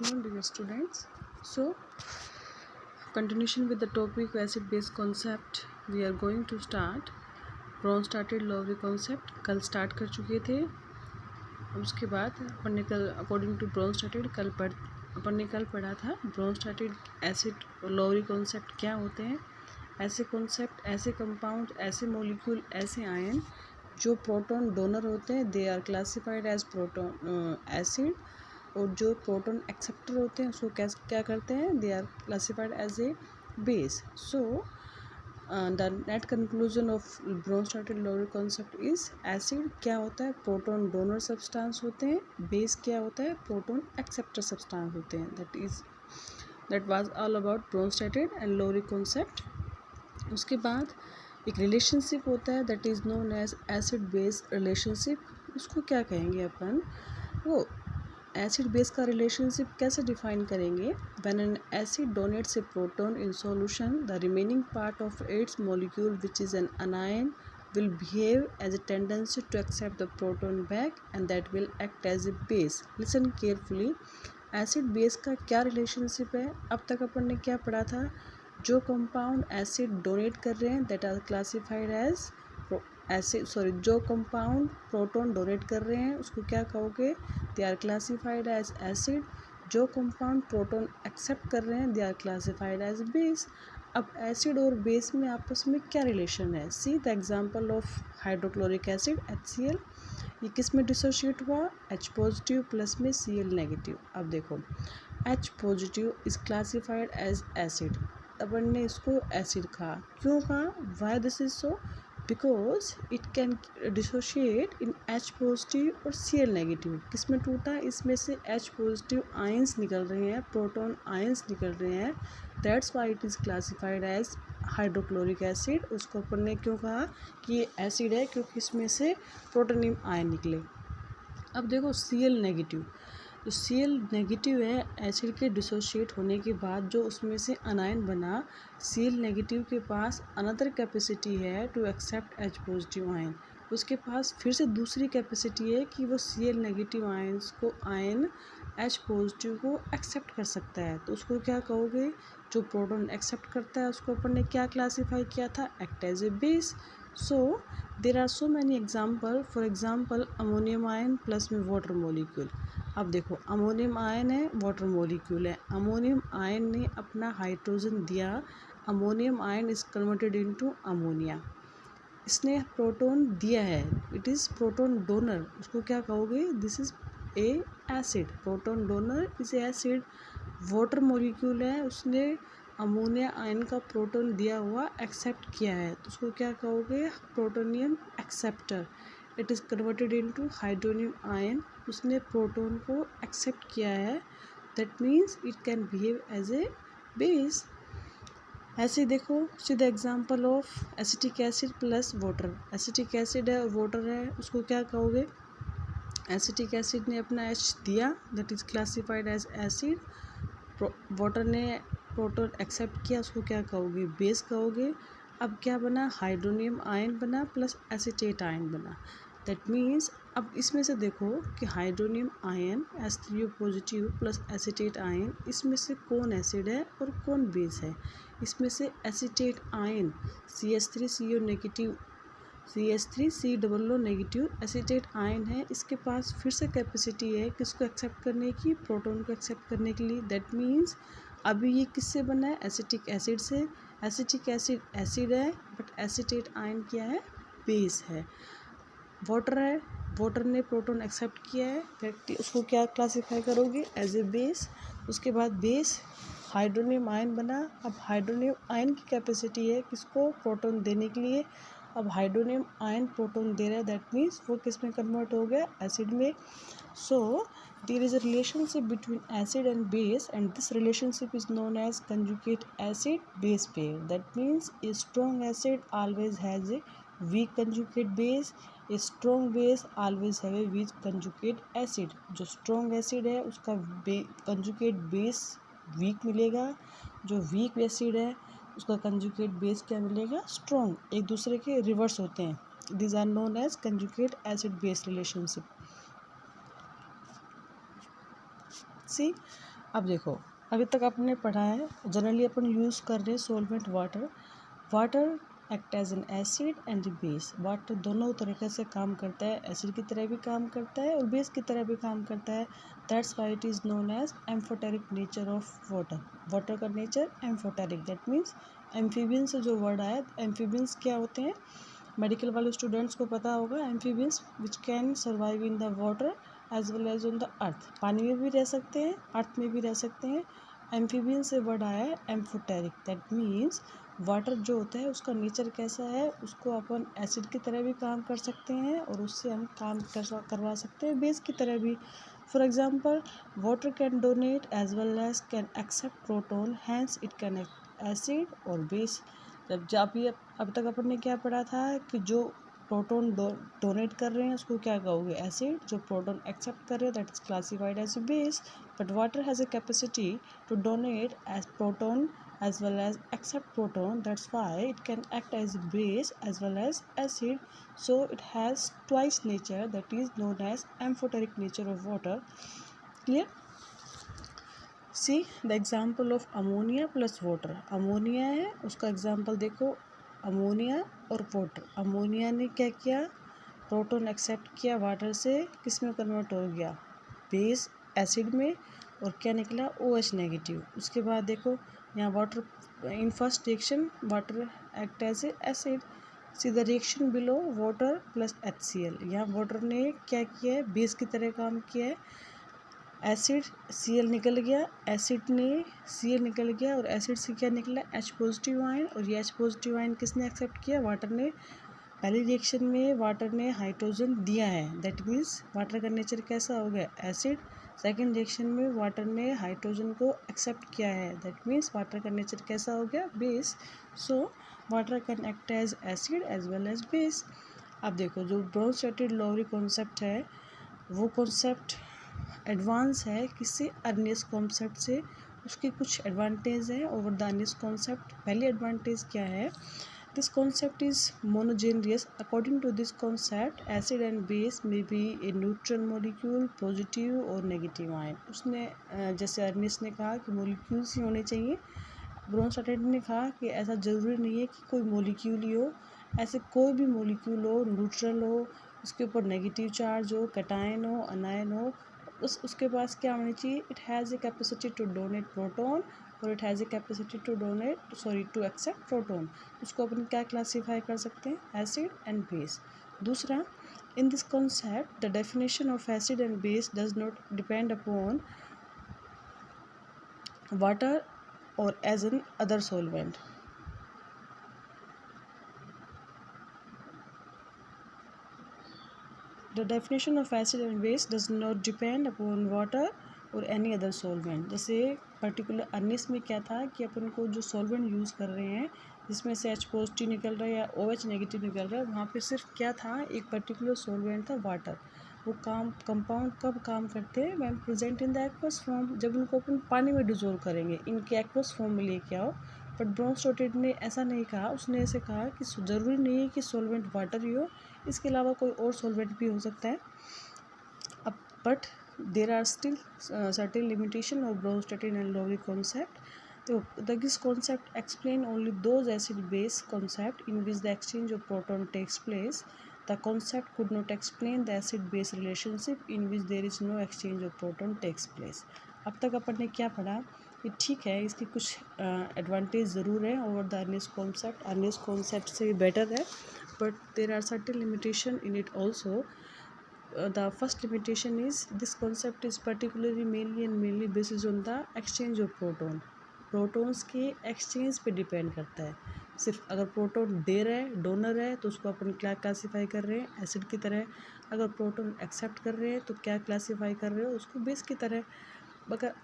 afternoon, dear students. So, continuation with the topic acid-base concept, we are going to start Bronsted-Lowry concept. कल start कर चुके थे. उसके बाद अपन ने कल अकॉर्डिंग टू ब्रोंस्टेड अपन ने कल पढ़ा था ब्रोंस्टेड एसिड लॉवरी कॉन्सेप्ट क्या होते हैं. ऐसे कॉन्सेप्ट, ऐसे कंपाउंड, ऐसे मॉलिक्यूल, ऐसे आयन जो प्रोटॉन डोनर होते हैं, they are classified as proton acid. और जो प्रोटॉन एक्सेप्टर होते हैं उसको क्या करते हैं, they are classified as a base. So the net conclusion of Bronsted Lowry concept is acid क्या होता है, प्रोटॉन डोनर सब्सटेंस होते हैं. बेस क्या होता है, प्रोटॉन एक्सेप्टर सब्सटेंस होते हैं. That was all about Bronsted Lowry concept. उसके बाद एक रिलेशनशिप होता है that is known as acid base relationship. उसको क्या कहेंगे अपन, वो एसिड बेस का रिलेशनशिप कैसे डिफाइन करेंगे. When an acid donates a proton in solution, the remaining part of its molecule which is an anion will behave as a tendency to accept the proton back and that will act as a base. Listen carefully. Acid base का क्या relationship है. अब तक अपन ने क्या पढ़ा था, जो कंपाउंड एसिड डोनेट कर रहे हैं that are classified as acid जो कंपाउंड प्रोटॉन डोनेट कर रहे हैं उसको क्या कहोगे, they are classified as acid. जो कंपाउंड प्रोटॉन एक्सेप्ट कर रहे हैं they are classified as base. अब एसिड और बेस में आपस में क्या रिलेशन है. See the example of hydrochloric acid HCl. ये किस में डिसोशिएट हुआ, H पॉजिटिव प्लस में Cl नेगेटिव. अब देखो H positive is classified as acid. अपन ने इसको एसिड कहा, क्यों कहा, why this is so, because it can dissociate in H positive और Cl नेगेटिव. किस में टूटा, इसमें से H पॉजिटिव आयंस निकल रहे हैं, प्रोटॉन आयंस निकल रहे हैं. That's why it is classified as hydrochloric acid. उसको अपन ने क्यों कहा कि ये एसिड है, क्योंकि इसमें से प्रोटोनियम आयन निकले. अब देखो Cl नेगेटिव, जो Cl नेगेटिव है एसिड के डिसोशिएट होने के बाद जो उसमें से अनायन बना, Cl नेगेटिव के पास अनदर कैपेसिटी है to accept H positive ion. उसके पास फिर से दूसरी कैपेसिटी है कि वो Cl नेगेटिव आयन्स को आयन H पॉजिटिव को एक्सेप्ट कर सकता है. तो उसको क्या कहोगे, जो प्रोटॉन एक्सेप्ट करता है उसको अपन ने क्या क्लासीफाई किया था, act as a base. So there are so many example. For example ammonium ion plus में वाटर मॉलिक्यूल. अब देखो अमोनियम आयन है, वाटर मॉलिक्यूल है. अमोनियम आयन ने अपना हाइड्रोजन दिया, ammonium ion is converted into ammonia. इसने प्रोटॉन दिया है, इट इज़ प्रोटॉन डोनर. उसको क्या कहोगे, this is a acid. Proton donor is acid. Water molecule है, उसने अमोनिया आयन का प्रोटॉन दिया हुआ एक्सेप्ट किया है, तो उसको क्या कहोगे, protonium acceptor. It is converted into hydronium ion. उसने प्रोटॉन को एक्सेप्ट किया है, that means it can behave as a base. ऐसे देखो see the example of acetic acid plus water. Acetic acid है और वाटर है, उसको क्या कहोगे, एसिटिक एसिड ने अपना H दिया, that is classified as acid. Water ने प्रोटॉन एक्सेप्ट किया, उसको क्या कहोगे, बेस कहोगे. अब क्या बना, हाइड्रोनियम आयन बना प्लस एसिटेट आयन बना. दैट मीन्स अब इसमें से देखो कि hydronium ion H3O positive plus acetate ion, इसमें से कौन एसिड है और कौन बेस है. इसमें से acetate ion CH3CO negative, CH3COO negative acetate ion है. इसके पास फिर से कैपेसिटी है किसको एक्सेप्ट करने की, प्रोटॉन को एक्सेप्ट करने के लिए. दैट मीन्स अभी ये किससे बना है, एसिटिक एसिड से. एसिटिक एसिड एसिड है बट एसिटेट आयन क्या है, बेस है. वाटर है, वाटर ने प्रोटॉन एक्सेप्ट किया है, उसको क्या क्लासीफाई करोगे, एज ए बेस. उसके बाद बेस हाइड्रोनियम आयन बना. अब हाइड्रोनियम आयन की कैपेसिटी है किसको, प्रोटॉन देने के लिए. अब हाइड्रोनियम आयन प्रोटॉन दे रहा है, दैट मीन्स वो किस में कन्वर्ट हो गया, एसिड में. सो there is a relationship between acid and base and this relationship is known as conjugate acid base pair. That means a strong acid always has a weak conjugate base, a strong base always have a weak conjugate acid. जो strong acid है उसका conjugate base weak मिलेगा, जो weak acid है उसका conjugate base क्या मिलेगा, strong. एक दूसरे के रिवर्स होते हैं. These are known as conjugate acid base relationship. See, अब देखो, अभी तक आपने पढ़ा है जनरली अपन यूज़ कर रहे हैं solvent water. Water act as an acid and base. Water दोनों तरीके से काम करता है, एसिड की तरह भी काम करता है और बेस की तरह भी काम करता है। That's why it is known as amphoteric nature of water. Water का nature amphoteric, that means amphibian से जो वर्ड आया, एम्फीबियंस क्या होते हैं, मेडिकल वाले स्टूडेंट्स को पता होगा। Amphibians which can survive in the water as well as on the earth. पानी में भी रह सकते हैं, अर्थ में भी रह सकते हैं। एम्फीबियन से वर्ड आया है एम्फोटेरिक, दैट मीन्स वाटर जो होता है उसका नेचर कैसा है, उसको अपन एसिड की तरह भी काम कर सकते हैं और उससे हम काम करवा सकते हैं बेस की तरह भी। For example, water can donate as well as can accept proton, hence it can acid और बेस। जब ये अब तक अपन ने क्या पढ़ा था कि जो प्रोटोन डोनेट कर रहे हैं उसको क्या कहोगे, एसिड। जो प्रोटोन एक्सेप्ट कर रहे हैं that is classified as a base. But water has a capacity to donate as proton as well as accept proton, that's why it can act as a base as well as acid, so it has twice nature, that is known as amphoteric nature of water. Clear? See the example of ammonia plus water. Ammonia है, उसका example देखो, ammonia और water. Ammonia ने क्या किया, proton accept किया water से, किस में कन्वर्ट हो गया, बेस एसिड में, और क्या निकला, OH नेगेटिव। उसके बाद देखो यहाँ water in first reaction water act as a acid. See the reaction below, water plus HCl। यहाँ वाटर ने क्या किया है, बेस की तरह काम किया है। एसिड Cl निकल गया, एसिड ने Cl निकल गया और एसिड से क्या निकला, H पॉजिटिव आयन। और ये H पॉजिटिव आयन किसने एक्सेप्ट किया, वाटर ने। पहली रिएक्शन में वाटर ने हाइड्रोजन दिया है, दैट मीन्स वाटर का नेचर कैसा हो गया, एसिड। सेकेंड रिएक्शन में वाटर ने हाइड्रोजन को एक्सेप्ट किया है, दैट मीन्स वाटर का नेचर कैसा हो गया, base. So water can act as acid as well as base. अब देखो जो ब्रोंस्टेटेड लोवरी कॉन्सेप्ट है वो कॉन्सेप्ट एडवांस है किससे, अर्नियस कॉन्सेप्ट से। उसके कुछ एडवांटेज हैं ओवर द अर्नियस कॉन्सेप्ट। पहली एडवांटेज क्या है, this concept is monogeneous. According to this concept acid and base may be a neutral molecule, positive और नेगेटिव आयन। उसने जैसे अर्नियस ने कहा कि मॉलिक्यूल्स ही होने चाहिए, ब्रोंस्टेटेड ने कहा कि ऐसा ज़रूरी नहीं है कि कोई मॉलिक्यूल ही हो, ऐसे कोई भी मॉलिक्यूल हो, न्यूट्रल हो, उसके ऊपर नेगेटिव चार्ज हो, कैटायन हो, अनायन हो, उसके पास क्या होनी चाहिए, it has a capacity to donate proton और it has a capacity to to accept proton. उसको अपन क्या क्लासीफाई कर सकते हैं, एसिड एंड बेस। दूसरा, in this concept the definition of acid and base does not depend upon water और as an अदर सॉल्वेंट। The definition of acid and base does not depend upon water और any other solvent. जैसे particular अर्निस में क्या था कि अपन को जो सॉल्वेंट यूज़ कर रहे हैं जिसमें से H पॉजिटिव निकल रहा है या OH नेगेटिव निकल रहा है, वहाँ पे सिर्फ क्या था, एक पर्टिकुलर सॉल्वेंट था, वाटर। वो कंपाउंड कब काम करते हैं, when present in the aqueous form, जब उनको अपन पानी में डिजोल्व करेंगे, इनके एक्वस फॉर्म में लेके आओ। बट ब्रोंस्टेटेड ने ऐसा नहीं कहा, उसने ऐसे कहा कि ज़रूरी नहीं है कि सॉल्वेंट वाटर ही हो, इसके अलावा कोई और सॉल्वेंट भी हो सकता है। अब but there are still certain limitation of Bronsted and Lowry concept. तो this concept explain only those acid base concept in which the exchange of proton takes place. The concept could not explain the acid base relationship in which there is no exchange of proton takes place. अब तक अपन ने क्या पढ़ा कि ठीक है, इसकी कुछ एडवांटेज ज़रूर है over the Arrhenius concept, अर्नियस concept से बेटर है, but there are certain limitation in it also. The first limitation is this concept is particularly mainly based on the exchange of proton. Protons के exchange पे depend करता है। सिर्फ अगर proton दे रहा है, डोनर है, तो उसको अपन क्या क्लासीफाई कर रहे हैं, एसिड की तरह। अगर प्रोटॉन एक्सेप्ट कर रहे हैं तो क्या क्लासीफाई कर रहे हो, उसको बेस की तरह।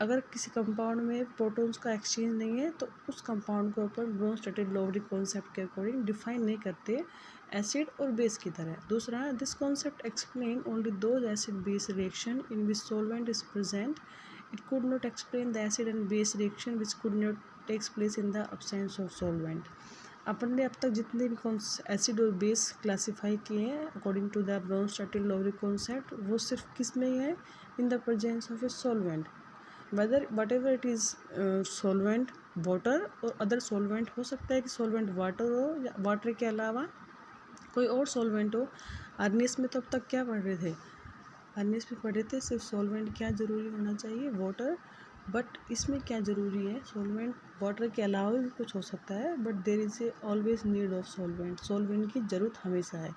अगर किसी कंपाउंड में प्रोटॉन्स का एक्सचेंज नहीं है तो उस कंपाउंड को अपन ब्रोंस्टेटेड लोवरी कॉन्सेप्ट के अकॉर्डिंग डिफाइन नहीं करते, एसिड और बेस की तरह। दूसरा, this concept explain only those acid base reaction in which solvent is present. It could not explain the acid and base reaction which could not takes place in the absence of solvent. अपन ने अब तक जितने भी acid और base classify किए हैं according to the Bronsted Lowry concept, वो सिर्फ किस में ही है, in the presence of a solvent. Whether whatever it is solvent water और अदर सॉल्वेंट, हो सकता है कि सॉल्वेंट वाटर हो या वाटर के अलावा कोई और सॉल्वेंट हो। अर्नेस में तो अब तक क्या पढ़ रहे थे, अर्नेस में पढ़ रहे थे सिर्फ सॉल्वेंट क्या ज़रूरी होना चाहिए, वाटर। बट इसमें क्या ज़रूरी है, सॉल्वेंट वाटर के अलावा भी कुछ हो सकता है, but there is a always need of solvent, solvent की ज़रूरत हमेशा है।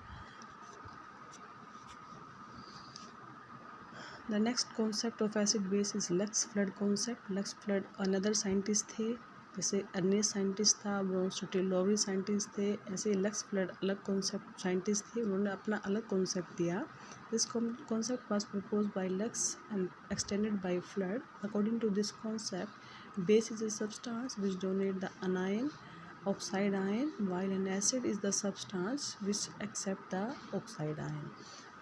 The next concept of acid base is Lux Flood concept. Lux Flood another scientist थे, जैसे अर्नेस्ट साइंटिस्ट था, ब्रोंस्टाटिल साइंटिस्ट थे, ऐसे लेक्स फ्लड अलग कॉन्सेप्ट साइंटिस्ट थे, उन्होंने अपना अलग कॉन्सेप्ट दिया। This concept was propose by Lux and extended by Flood. According to this concept, base is a substance which donate the anion, oxide ion, while an acid is the substance which accept the oxide ion.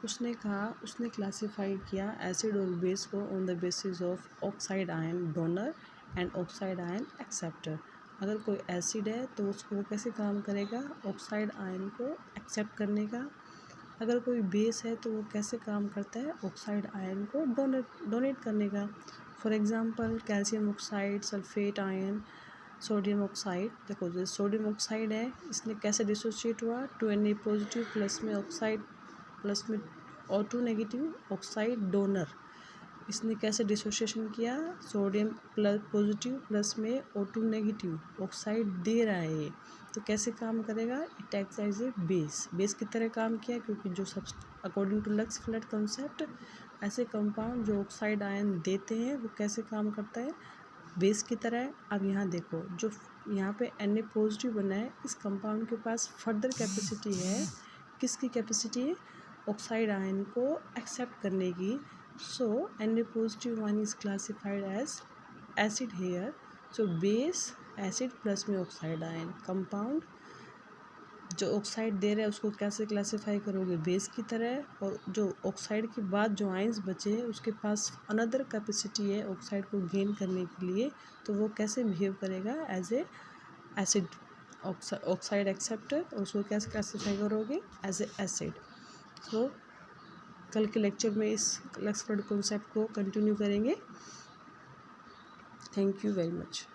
उसने कहा, उसने classify किया acid और base को on the basis of oxide ion donor and oxide ion acceptor. अगर कोई acid है तो उसको वो कैसे काम करेगा, ऑक्साइड आयन को एक्सेप्ट करने का। अगर कोई बेस है तो वो कैसे काम करता है, ऑक्साइड आयन को डोनेट करने का। For example calcium oxide, sulphate ion, sodium oxide. देखो जो सोडियम ऑक्साइड है इसने कैसे डिसोशिएट हुआ, 2Na पॉजिटिव प्लस में ऑक्साइड प्लस में O2 नेगेटिव ऑक्साइड डोनर। इसने कैसे डिसोसिएशन किया, सोडियम प्लस पॉजिटिव प्लस में O2 नेगेटिव ऑक्साइड दे रहा है ये, तो कैसे काम करेगा, it acts as a base की तरह काम किया। क्योंकि जो सब according to Lux Flood concept ऐसे कंपाउंड जो ऑक्साइड आयन देते हैं वो कैसे काम करता है, बेस की तरह। अब यहाँ देखो जो यहाँ पे Na पॉजिटिव बना है, इस कंपाउंड के पास फर्दर कैपेसिटी है, किसकी कैपेसिटी है, ऑक्साइड आयन को एक्सेप्ट करने की। So Na positive one is classified as acid here. So base acid plus में ऑक्साइड आयन, कंपाउंड जो ऑक्साइड दे रहा है उसको कैसे क्लासिफाई करोगे, बेस की तरह। और जो ऑक्साइड के बाद जो आयंस बचे हैं उसके पास अनदर कैपेसिटी है ऑक्साइड को गेन करने के लिए, तो वो कैसे बिहेव करेगा, as a acid oxide acceptor, और उसको कैसे क्लासिफाई करोगे, एज ए एसिड। तो कल के लेक्चर में इस लेक्स फ्लड कॉन्सेप्ट को कंटिन्यू करेंगे। Thank you very much.